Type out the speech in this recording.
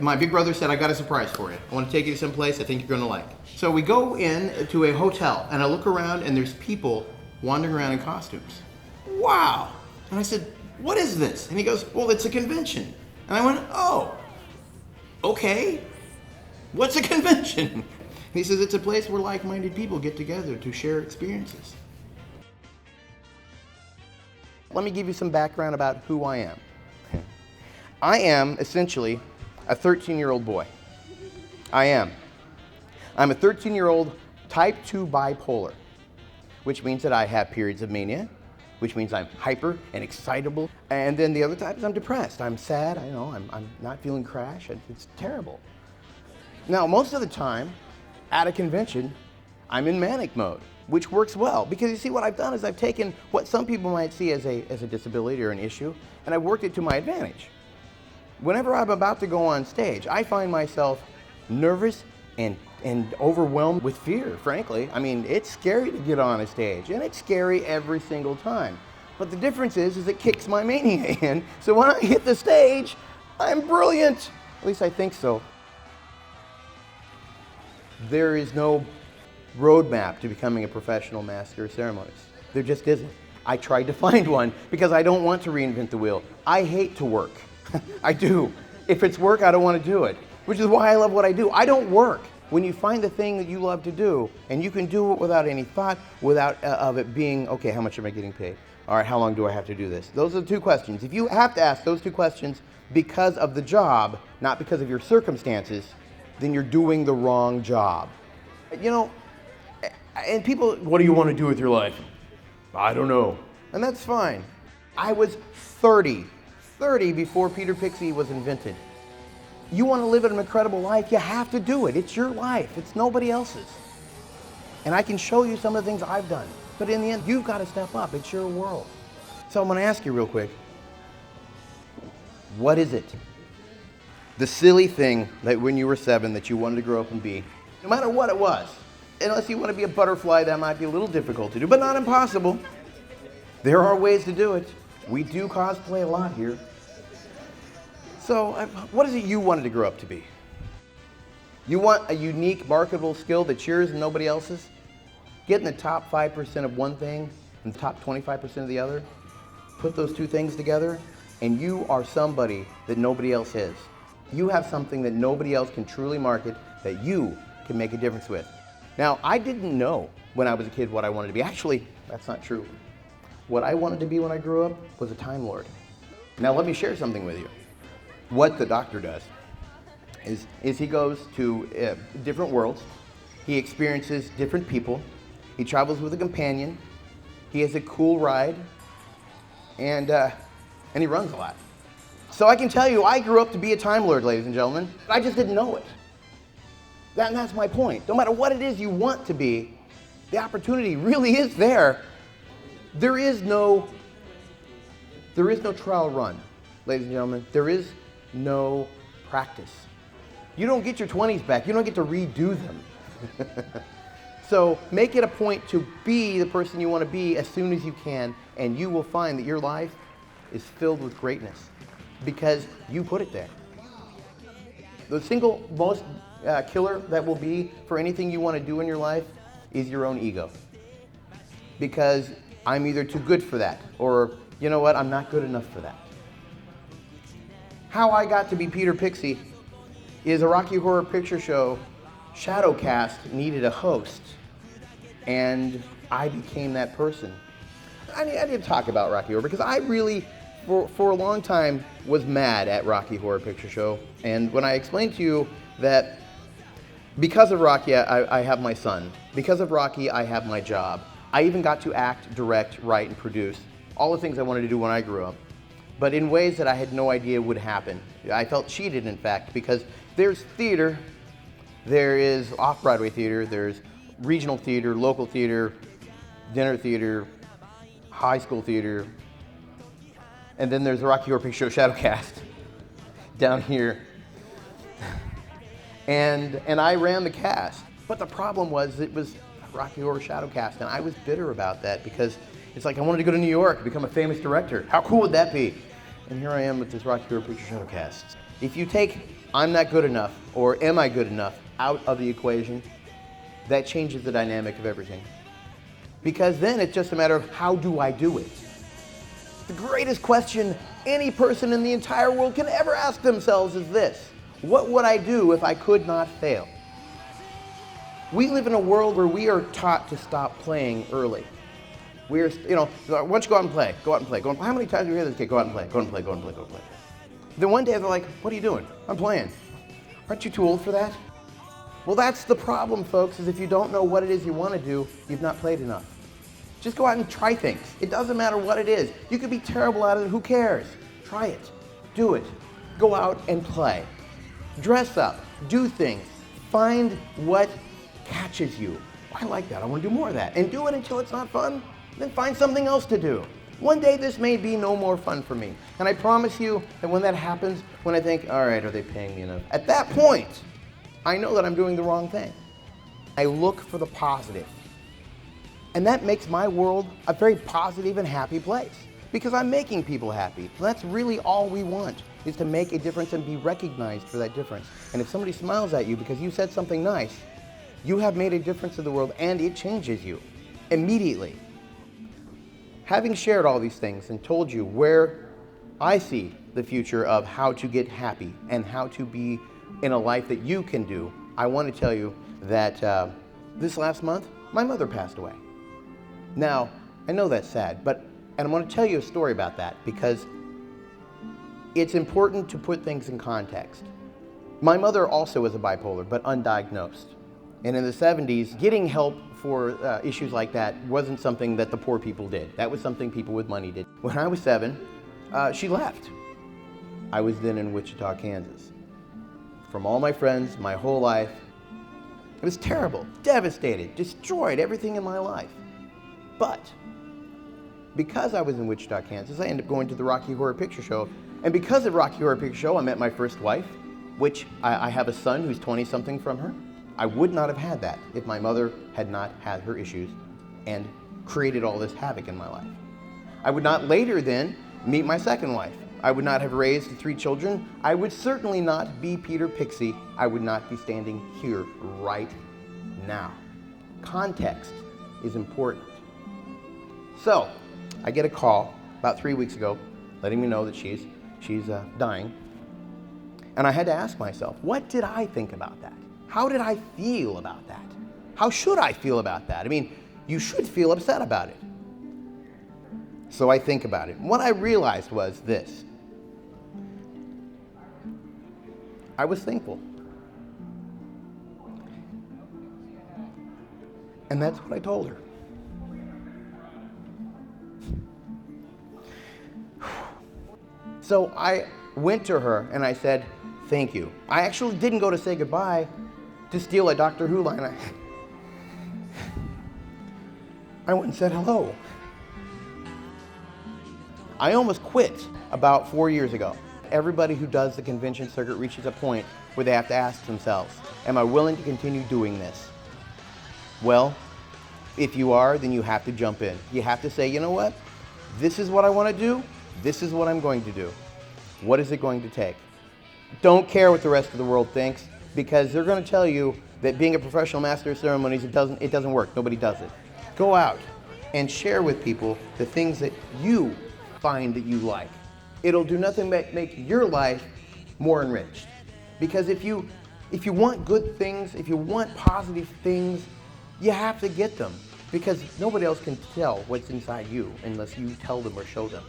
My big brother said, I got a surprise for you. I want to take you to some place I think you're going to like. So we go in to a hotel, and I look around, and there's people wandering around in costumes. Wow. And I said, what is this? And he goes, well, it's a convention. And I went, oh, okay. What's a convention? And he says, it's a place where like-minded people get together to share experiences. Let me give you some background about who I am. I am essentially a 13-year-old boy. I am. I'm a 13-year-old type 2 bipolar, which means that I have periods of mania, which means I'm hyper and excitable. And then the other type is I'm depressed. I'm sad, I know, I'm not feeling crash, it's terrible. Now, most of the time, at a convention, I'm in manic mode, which works well, because you see what I've done is I've taken what some people might see as a disability or an issue, and I've worked it to my advantage. Whenever I'm about to go on stage, I find myself nervous and overwhelmed with fear, frankly. I mean, it's scary to get on a stage, and it's scary every single time. But the difference is it kicks my mania in, so when I hit the stage, I'm brilliant. At least I think so. There is no roadmap to becoming a professional master of ceremonies. There just isn't. I tried to find one because I don't want to reinvent the wheel. I hate to work. I do. If it's work, I don't want to do it, which is why I love what I do. I don't work. When you find the thing that you love to do, and you can do it without any thought, without of it being, okay, how much am I getting paid? All right, how long do I have to do this? Those are the two questions. If you have to ask those two questions because of the job, not because of your circumstances, then you're doing the wrong job. You know, and people, what do you want to do with your life? I don't know. And that's fine. I was 30 before Peter Pixie was invented. You want to live an incredible life, you have to do it. It's your life, it's nobody else's. And I can show you some of the things I've done. But in the end, you've got to step up, it's your world. So I'm going to ask you real quick, what is it? The silly thing that when you were 7 that you wanted to grow up and be, no matter what it was. Unless you want to be a butterfly, that might be a little difficult to do, but not impossible. There are ways to do it. We do cosplay a lot here. So, what is it you wanted to grow up to be? You want a unique, marketable skill that's yours and nobody else's? Get in the top 5% of one thing and the top 25% of the other. Put those two things together, and you are somebody that nobody else is. You have something that nobody else can truly market that you can make a difference with. Now, I didn't know when I was a kid what I wanted to be. Actually, that's not true. What I wanted to be when I grew up was a Time Lord. Now, let me share something with you. What the doctor does is he goes to different worlds. He experiences different people. He travels with a companion. He has a cool ride, and he runs a lot. So I can tell you, I grew up to be a Time Lord, ladies and gentlemen. I just didn't know it. That's my point. No matter what it is you want to be, the opportunity really is there. There is no trial run, ladies and gentlemen. There is no practice. You don't get your 20s back. You don't get to redo them. So make it a point to be the person you want to be as soon as you can, and you will find that your life is filled with greatness because you put it there. The single most killer that will be for anything you want to do in your life is your own ego. Because I'm either too good for that, or you know what, I'm not good enough for that. How I got to be Peter Pixie is a Rocky Horror Picture Show Shadowcast needed a host, and I became that person. I need to talk about Rocky Horror because I really, for a long time, was mad at Rocky Horror Picture Show. And when I explained to you that because of Rocky, I have my son. Because of Rocky, I have my job. I even got to act, direct, write, and produce. All the things I wanted to do when I grew up. But in ways that I had no idea would happen. I felt cheated, in fact, because there's theater, there is off-Broadway theater, there's regional theater, local theater, dinner theater, high school theater, and then there's the Rocky Horror Picture Show Shadowcast down here. And I ran the cast. But the problem was it was Rocky Horror Shadowcast, and I was bitter about that because it's like I wanted to go to New York, become a famous director. How cool would that be? And here I am with this Rocky Horror Picture Shadowcast. If you take I'm not good enough or am I good enough out of the equation, that changes the dynamic of everything. Because then it's just a matter of how do I do it? The greatest question any person in the entire world can ever ask themselves is this: what would I do if I could not fail? We live in a world where we are taught to stop playing early. We're, why don't you go out and play? Go out and play. Go out and play. How many times do you hear this kid? Go out and play. Go out and play. Go out and play. Go out and play. Then one day they're like, what are you doing? I'm playing. Aren't you too old for that? Well, that's the problem, folks, is if you don't know what it is you want to do, you've not played enough. Just go out and try things. It doesn't matter what it is. You could be terrible at it. Who cares? Try it. Do it. Go out and play. Dress up. Do things. Find what catches you. I like that. I want to do more of that. And do it until it's not fun. Then find something else to do. One day this may be no more fun for me. And I promise you that when that happens, when I think, all right, are they paying me enough? At that point, I know that I'm doing the wrong thing. I look for the positive. And that makes my world a very positive and happy place, because I'm making people happy. So that's really all we want, is to make a difference and be recognized for that difference. And if somebody smiles at you because you said something nice, you have made a difference in the world, and it changes you immediately. Having shared all these things and told you where I see the future of how to get happy and how to be in a life that you can do, I want to tell you that this last month, my mother passed away. Now, I know that's sad, and I'm going to tell you a story about that because it's important to put things in context. My mother also was a bipolar, but undiagnosed. And in the 70s, getting help for issues like that wasn't something that the poor people did. That was something people with money did. When I was 7, she left. I was then in Wichita, Kansas. From all my friends, my whole life, it was terrible, devastated, destroyed everything in my life. But because I was in Wichita, Kansas, I ended up going to the Rocky Horror Picture Show. And because of Rocky Horror Picture Show, I met my first wife, which I have a son who's 20-something from her. I would not have had that if my mother had not had her issues and created all this havoc in my life. I would not later then meet my second wife. I would not have raised 3 children. I would certainly not be Peter Pixie. I would not be standing here right now. Context is important. So, I get a call about 3 weeks ago letting me know that she's dying. And I had to ask myself, what did I think about that? How did I feel about that? How should I feel about that? I mean, you should feel upset about it. So I think about it. What I realized was this. I was thankful. And that's what I told her. So I went to her and I said, thank you. I actually didn't go to say goodbye to steal a Doctor Who line. I went and said hello. I almost quit about 4 years ago. Everybody who does the convention circuit reaches a point where they have to ask themselves, am I willing to continue doing this? Well, if you are, then you have to jump in. You have to say, you know what? This is what I want to do. This is what I'm going to do. What is it going to take? Don't care what the rest of the world thinks, because they're going to tell you that being a professional master of ceremonies, it doesn't work. Nobody does it. Go out and share with people the things that you find that you like. It'll do nothing but make your life more enriched. Because if you want good things, if you want positive things, you have to get them. Because nobody else can tell what's inside you unless you tell them or show them.